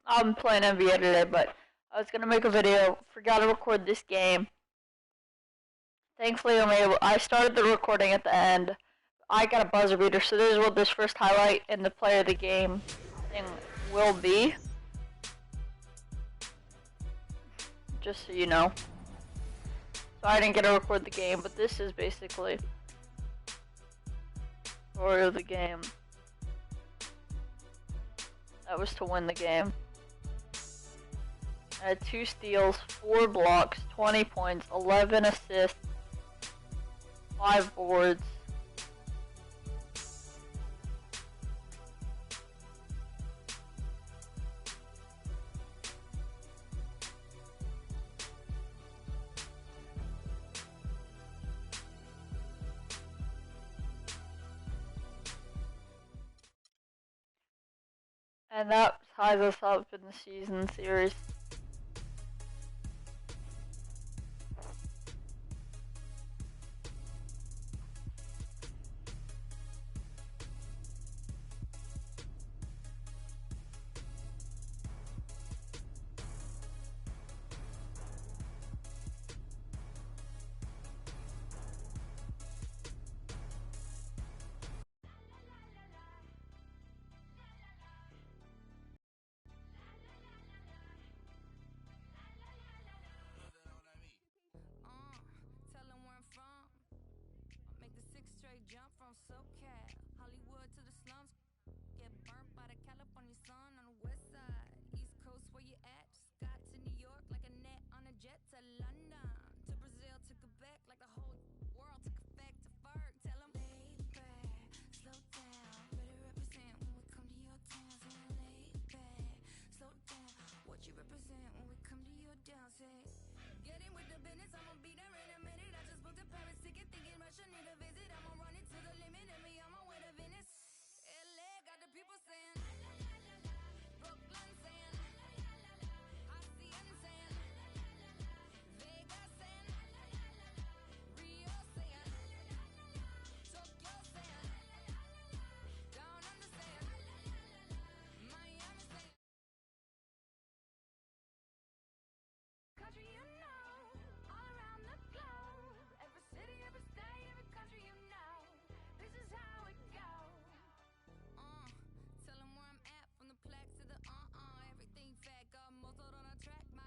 I'm playing NBA today, but I was gonna make a video. Forgot to record this game. Thankfully, I started the recording at the end. I got a buzzer beater, so this is what this first highlight and the player of the game thing will be. Just so you know. So I didn't get to record the game, but this is basically the story of the game. That was to win the game. I had 2 steals, 4 blocks, 20 points, 11 assists, 5 boards. And that ties us up in the season series. Jump from SoCal, Hollywood to the slums. Get burnt by the California sun on the west side. East Coast, where you at? Just got to New York like a net on a jet to London. To Brazil, to Quebec, like the whole world took effect to Ferg. Tell them, lay back, slow down. Better represent when we come to your town. Say, lay back, slow down. What you represent when we come to your town? Say, get in with the business, I'ma be there in a minute. I just booked a Paris ticket, thinking Russia need a visit. I'ma run it to the limit, and me on my way to Venice. LA got the people saying, Brooklyn saying, Hacienda saying, Vegas saying, Rio saying, Tokyo saying, Down Under saying, Miami saying. Country you know, all around the globe, every city, every state, every country you know, this is how it goes. Tell them where I'm at, from the plaque to the everything fat, got motored on a track, my.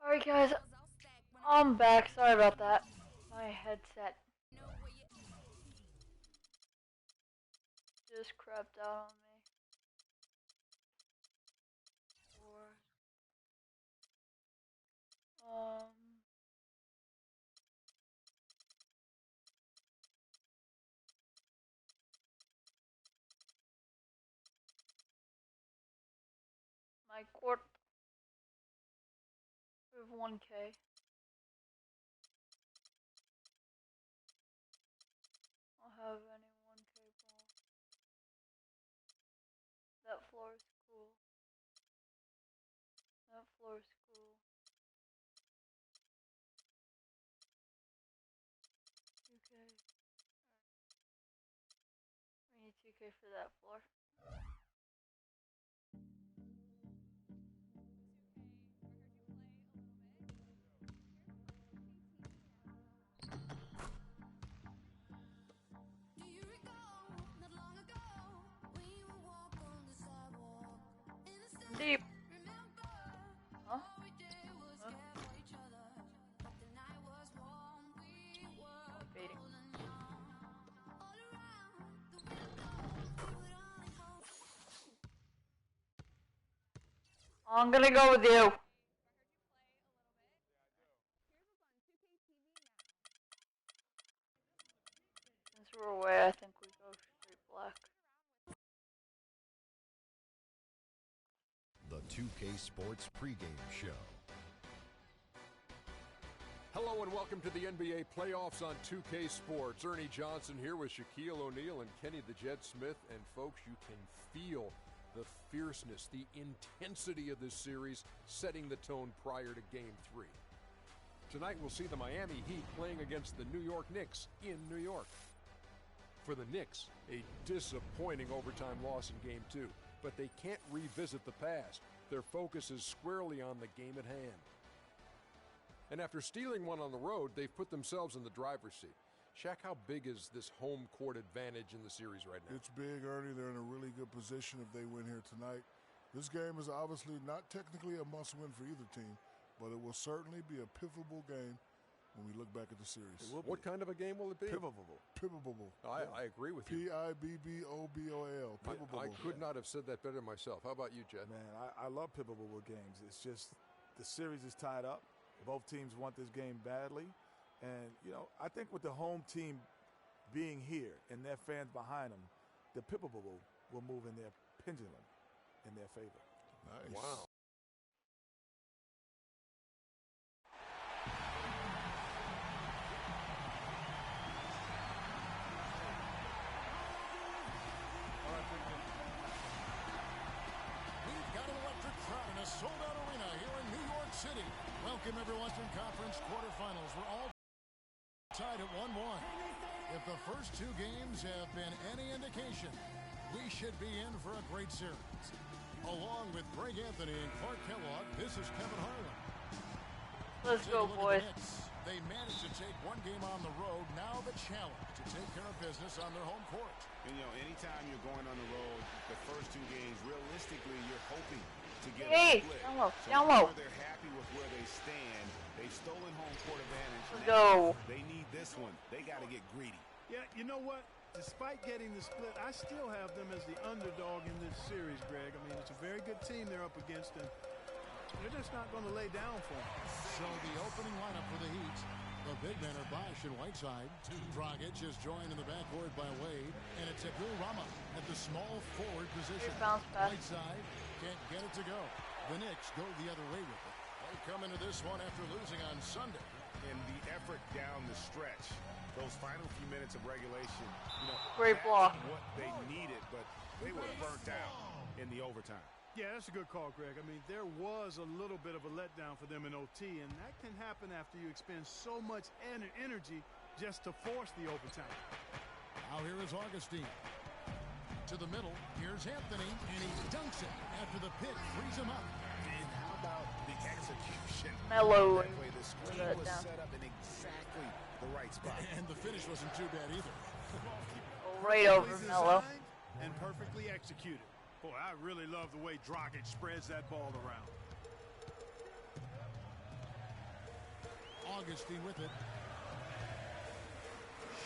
Alright guys, I'm back. Sorry about that. My headset just crapped out on me. Or, my court with 1K. I'll have any 1K ball. That floor is cool. That floor is cool. 2K. We need 2K for that floor. I'm gonna go with you. Since we're away, I think we go straight black. The 2K Sports pregame show. Hello and welcome to the NBA playoffs on 2K Sports. Ernie Johnson here with Shaquille O'Neal and Kenny the Jet Smith. And folks, you can feel the fierceness, the intensity of this series setting the tone prior to Game 3. Tonight we'll see the Miami Heat playing against the New York Knicks in New York. For the Knicks, a disappointing overtime loss in Game 2. But they can't revisit the past. Their focus is squarely on the game at hand. And after stealing one on the road, they've put themselves in the driver's seat. Shaq, how big is this home court advantage in the series right now? It's big, Ernie. They're in a really good position if they win here tonight. This game is obviously not technically a must-win for either team, but it will certainly be a pivotal game when we look back at the series. What kind of a game will it be? Pivotal. I agree with you. P-I-B-B-O-B-O-L. I could not have said that better myself. How about you, Jet? Man, I love pivotal games. It's just the series is tied up. Both teams want this game badly. And, you know, I think with the home team being here and their fans behind them, the pivotal will move in their pendulum in their favor. Nice. Wow. We've got an electric crowd in a sold-out arena here in New York City. Welcome, every Western Conference quarterfinals. We're all tied at 1-1. If the first two games have been any indication, we should be in for a great series. Along with Greg Anthony and Clark Kellogg, this is Kevin Harlan. Let's go, boys. They managed to take one game on the road. Now the challenge to take care of business on their home court. And, you know, anytime you're going on the road, the first two games, realistically, you're hoping to get Hey, a split. down low. They're happy with where they stand. They've stolen home court advantage. Let's Now, go. they need this one. They got to get greedy. Yeah, you know what? Despite getting the split, I still have them as the underdog in this series, Greg. I mean, it's a very good team they're up against, and they're just not going to lay down for them. So the opening lineup for the Heat. The big men are Bosh and Whiteside. Dragic is joined in the backcourt by Wade. And it's Abdul Rama at the small forward position. Good bounce pass. Whiteside can't get it to go. The Knicks go the other way with it. They come into this one after losing on Sunday. And the effort down the stretch, those final few minutes of regulation, you know, Great that's block. what they needed, but they were burnt out in the overtime. Yeah, that's a good call, Greg. I mean, there was a little bit of a letdown for them in OT, and that can happen after you expend so much energy just to force the overtime. Now here is Augustine. To the middle, here's Anthony, and he dunks it after the pick frees him up. And how about the execution? Mellow. That way, the screen Put that was down. set up in exactly the right spot. And the finish wasn't too bad either. Right over Perfectly Melo. designed and perfectly executed. Boy, I really love the way Dragic spreads that ball around. Augustine with it.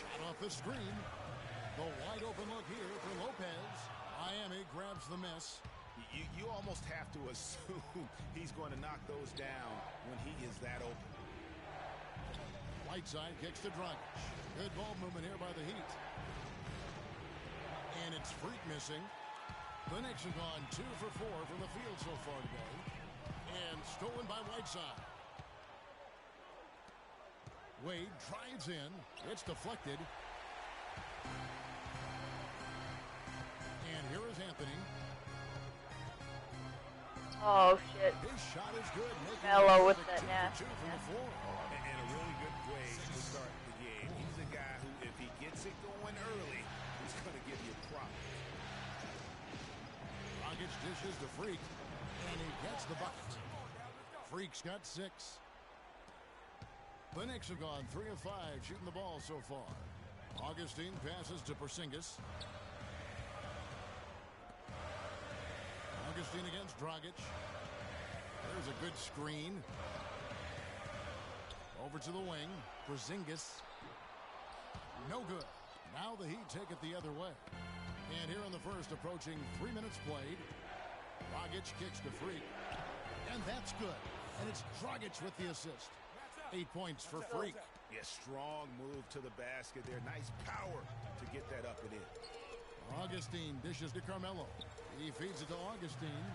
Shot off the screen. The wide open look here for Lopez. Miami grabs the miss. You almost have to assume he's going to knock those down when he is that open. Whiteside kicks to Dragic. Good ball movement here by the Heat. And it's Freak missing. The Knicks have gone 2 for 4 from the field so far today. And stolen by Whiteside. Wade drives in. It's deflected. And here is Anthony. Oh, shit. His shot is good. Melo with that 2 nasty. for 2 from the floor. And a really good way to start the game. He's a guy who, if he gets it going early, he's going to give you props. Dragic dishes to Freak, and he gets the bucket. Freak's got 6. The Knicks have gone 3 of 5 shooting the ball so far. Augustine passes to Porzingis. Augustine against Dragic. There's a good screen. Over to the wing. Porzingis. No good. Now the Heat take it the other way. And here in the first, approaching 3 minutes played. Dragic kicks to Freak. that's good. And it's Dragic with the assist. 8 points for Freak. Yeah, strong move to the basket there. Nice power to get that up and in. Augustine dishes to Carmelo. He feeds it to Augustine.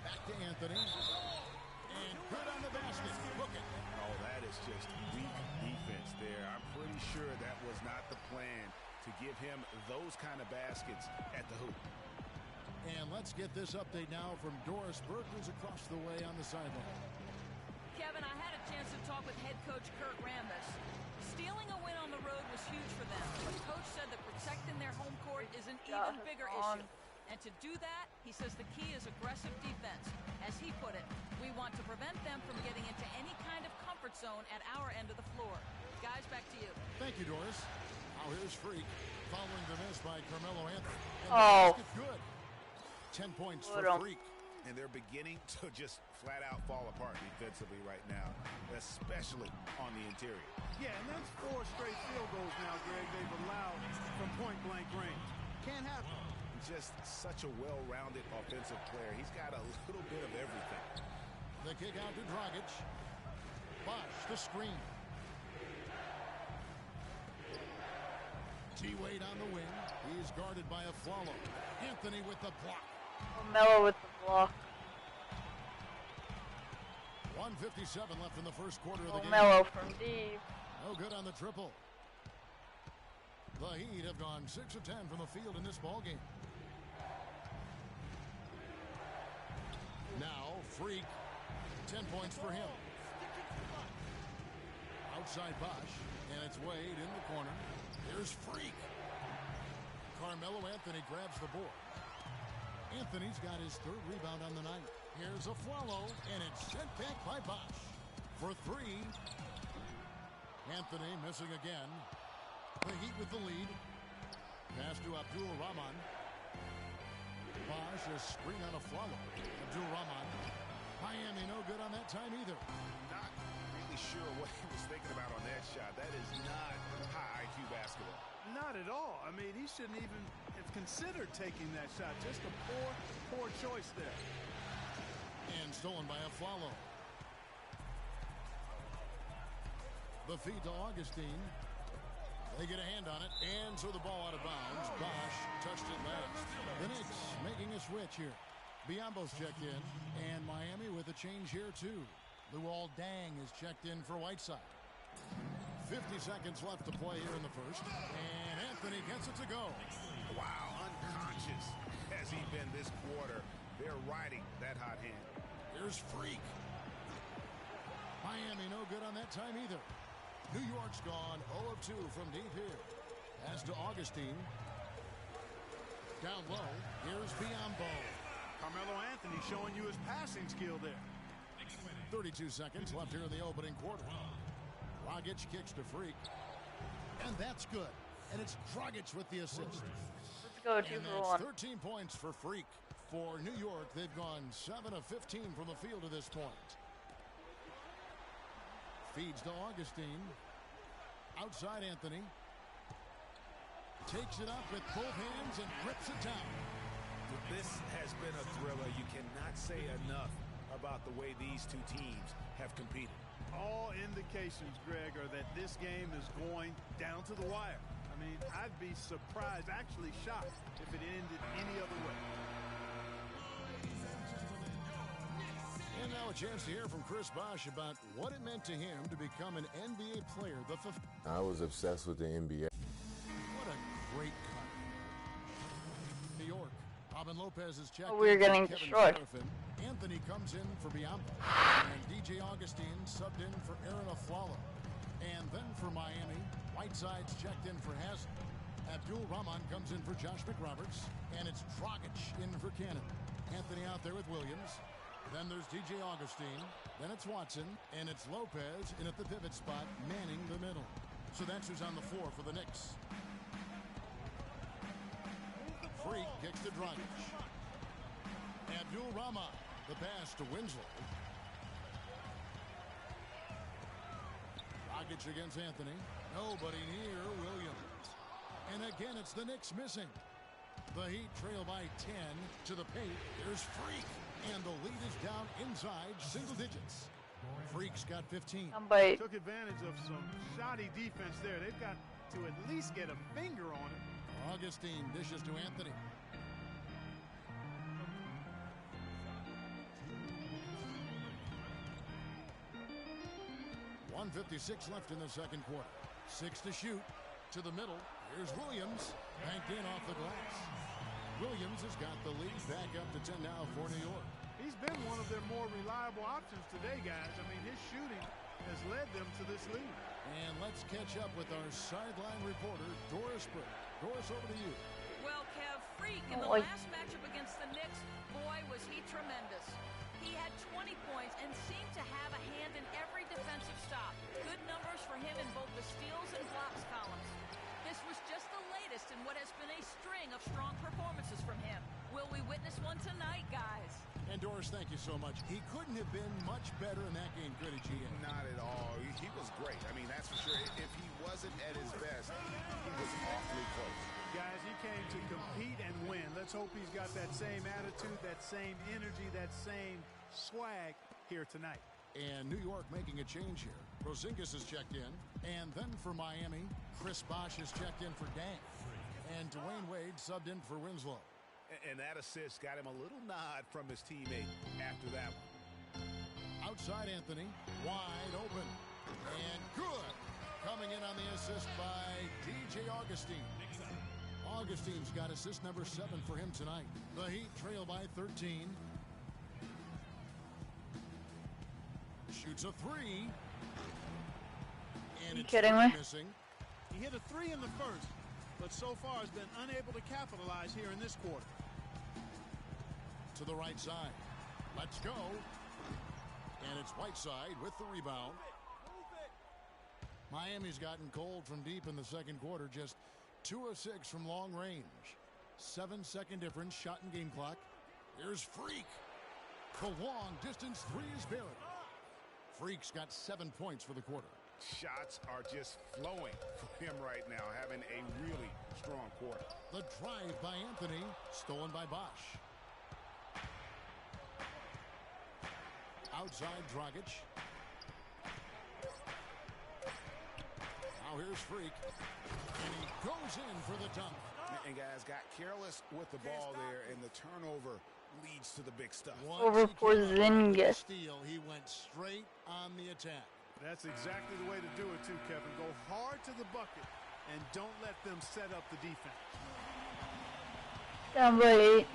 Back to Anthony. And good on the basket. Hook it. Oh, that is just weak defense there. I'm pretty sure that was not the plan to give him those kind of baskets at the hoop. And let's get this update now from Doris Burke, who's across the way on the sideline. Kevin, I had a chance to talk with head coach Kurt Rambis. Stealing a win on the road was huge for them, but coach said that protecting their home court is an even bigger issue. And to do that, he says the key is aggressive defense. As he put it, we want to prevent them from getting into any kind of comfort zone at our end of the floor. Guys, back to you. Thank you, Doris. Now here's Freak, following the miss by Carmelo Anthony. And Oh. the basket good. 10 points for Little. Freak. And they're beginning to just flat out fall apart defensively right now, especially on the interior. Yeah, and that's 4 straight field goals now, Greg, they've allowed from point-blank range. Can't happen. Just such a well-rounded offensive player. He's got a little bit of everything. The kick out to Dragic. Bosh, the screen. T-Wade on the wing. He's guarded by a Afflalo. Anthony with the block. Melo with the block. 1:57 left in the first quarter of the game. Melo from deep. No good on the triple. The Heat have gone 6 of 10 from the field in this ball game. Now, Freak, 10 points for him. Outside Bosh, and it's Wade in the corner. Here's Freak. Carmelo Anthony grabs the board. Anthony's got his 3rd rebound on the night. Here's Afflalo, and it's sent back by Bosh for 3. Anthony missing again. The Heat with the lead. Pass to Abdul Rahman. Bosh, a screen on Afflalo. Abdul Rahman. Miami no good on that time either. Not really sure what he was thinking about on that shot. That is not high IQ basketball. Not at all. I mean, he shouldn't even have considered taking that shot. Just a poor choice there. And stolen by Afflalo. The feed to Augustine. They get a hand on it, and so the ball out of bounds. Bosh touched it last. The Knicks making a switch here. Biyombo's checked in, and Miami with a change here too. Luol Deng is checked in for Whiteside. 50 seconds left to play here in the first, and Anthony gets it to go. Wow, unconscious has he been this quarter. They're riding that hot hand. Here's Freak. Miami no good on that time either. New York's gone 0 of 2 from deep here. Pass to Augustine. Down low, here's Biyombo. Carmelo Anthony showing you his passing skill there. 32 seconds left here in the opening quarter. Dragic kicks to Freak. And that's good. And it's Dragic with the assist. Let's go 2 And for that's 1. 13 points for Freak. For New York, they've gone 7 of 15 from the field to this point. Feeds to Augustine. Outside Anthony. Takes it up with both hands and rips it down. This has been a thriller. You cannot say enough about the way these two teams have competed. All indications, Greg, are that this game is going down to the wire. I mean, I'd be surprised, actually shocked, if it ended any other way. And now a chance to hear from Chris Bosh about what it meant to him to become an NBA player. I was obsessed with the NBA. What a great cut. New York. Robin Lopez is checked. We're getting Kevin destroyed. Serafin. Anthony comes in for Biyombo. And DJ Augustine subbed in for Aaron Afflalo. And then for Miami, Whiteside's checked in for Haslem. Abdul Rahman comes in for Josh McRoberts. And it's Dragic in for Cannon. Anthony out there with Williams. Then there's DJ Augustine. Then it's Watson. And it's Lopez in at the pivot spot, manning the middle. So that's who's on the floor for the Knicks. Freak kicks to Dragic. Abdul Rahman, the pass to Winslow. Dragic against Anthony. Nobody near Williams. And again, it's the Knicks missing. The Heat trail by 10 to the paint. There's Freak, and the lead is down inside single digits. Freak's got 15. Took advantage of some shoddy defense there. They've got to at least get a finger on it. Augustine dishes to Anthony. .156 left in the second quarter. 6 to shoot. To the middle. Here's Williams. Banked in off the glass. Williams has got the lead back up to 10 now for New York. He's been one of their more reliable options today, guys. I mean, his shooting has led them to this lead. And let's catch up with our sideline reporter, Doris Burke. Doris, over to you. Well, Kev, Freak in the last matchup against the Knicks, boy, was he tremendous. He had 20 points and seemed to have a hand in every defensive stop. Good numbers for him in both the steals and blocks columns. This was just the latest in what has been a string of strong performances from him. Will we witness one tonight, guys? And Doris, thank you so much. He couldn't have been much better in that game, could he, GM? Not at all. He was great. I mean, that's for sure. If he wasn't at his best, he was awfully close. Guys, he came to compete and win. Let's hope he's got that same attitude, that same energy, that same swag here tonight. And New York making a change here. Porzingis has checked in. And then for Miami, Chris Bosh has checked in for Dang. And Dwayne Wade subbed in for Winslow. And that assist got him a little nod from his teammate after that one. Outside Anthony, wide open. And good. Coming in on the assist by DJ Augustine. Augustine's got assist number 7 for him tonight. The Heat trail by 13. Shoots a 3. And you it's kidding me? Missing. He hit a 3 in the first, but so far has been unable to capitalize here in this quarter. To the right side. Let's go. And it's Whiteside with the rebound. Miami's gotten cold from deep in the second quarter. Just 2 of 6 from long range. 7-second difference shot in game clock. Here's Freak. The long distance 3 is buried. Freak's got 7 points for the quarter. Shots are just flowing for him right now, having a really strong quarter. The drive by Anthony, stolen by Bosh. Outside Dragic. Now here's Freak. And he goes in for the dunk. And guys got careless with the ball there, and the turnover leads to the big stuff. Over Porzingis. Steal, he went straight on the attack. That's exactly the way to do it, too, Kevin. Go hard to the bucket and don't let them set up the defense. Down by 8.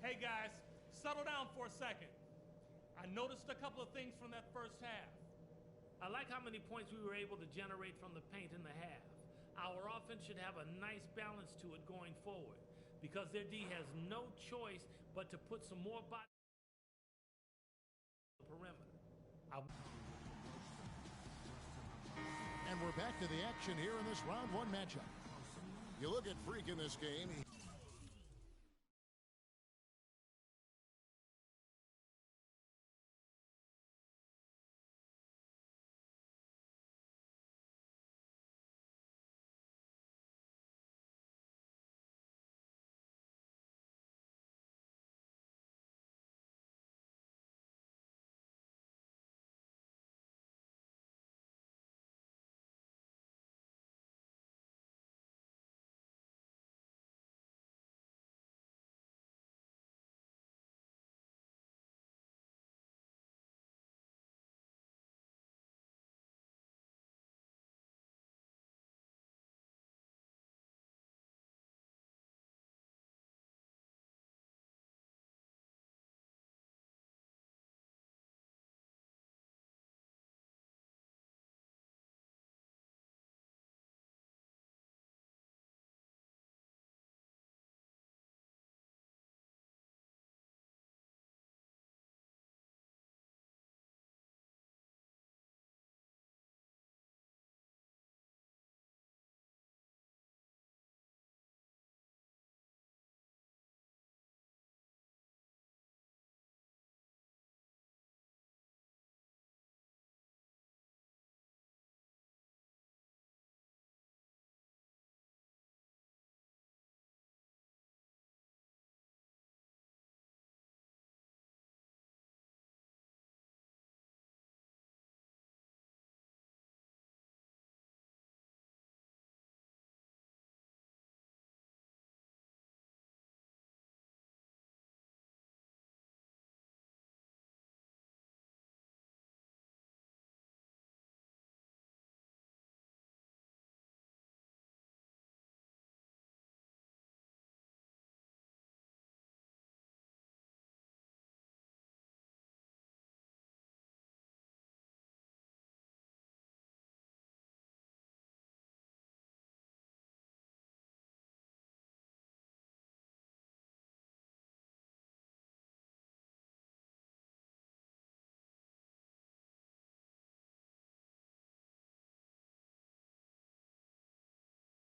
Hey guys, settle down for a second. I noticed a couple of things from that first half. I like how many points we were able to generate from the paint in the half. Our offense should have a nice balance to it going forward because their D has no choice but to put some more body on the perimeter. And we're back to the action here in this round 1 matchup. You look at Freak in this game.